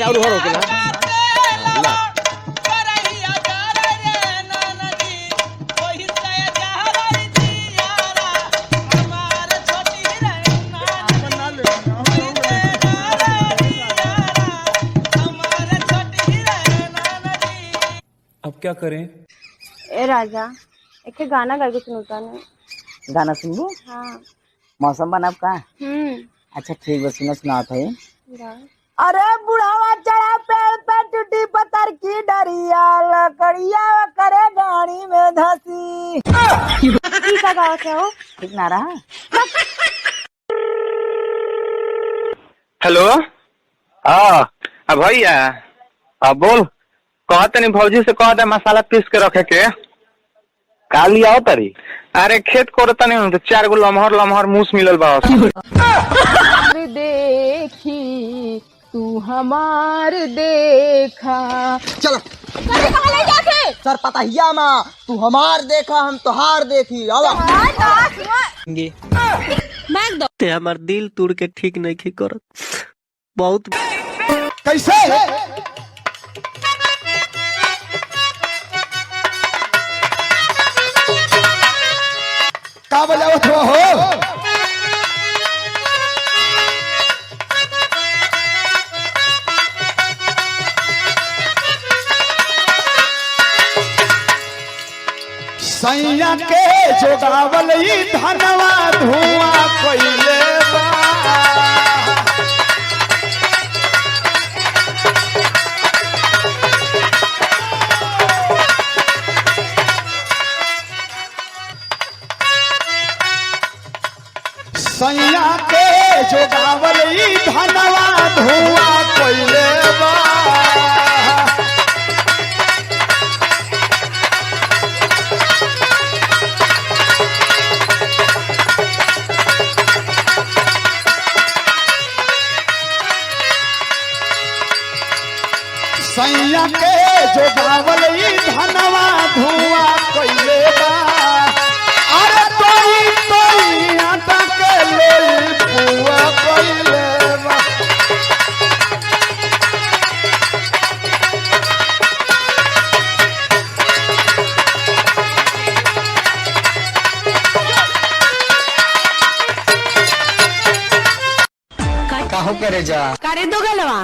और घर होके ना ना अब क्या करें? ए राजा एक गाना गा के सुनता ने। गाना सुनबू? हाँ। मौसम बनाब का? अच्छा ठीक है, सुना सुना है। अरे बुढ़ावा चढ़ा पेड़ पे टूटी पत्थर की डरिया लकड़िया करे गाड़ी में धसी। की का गावत है हो? ठीक ना रहा? हेलो। हाँ भैया, बोल। कहते नहीं भौजी से कहते मसाला पीस के रखे के का लिया हो तरी? अरे खेत कोरता नहीं तो 4 गो लमहर लमहर मूस मिलल बा। देखी तू हमार देखा। चलो सर पता माँ, तू हमार देखा हम तोहार देखी। ते हमार दिल तोड़ के ठीक नहीं की करत बहुत। कैसे का बजावत हो? सैया के जोगावल धनवा धुआं कइले बा। सैया के जोगावल धनवा धुआं कइले बा। सैया के जोगावल धनवा धुआं कइले बा। अरे तोई आटा के ले पुआ कइले बा। काहो करे जा? करे दो गलवा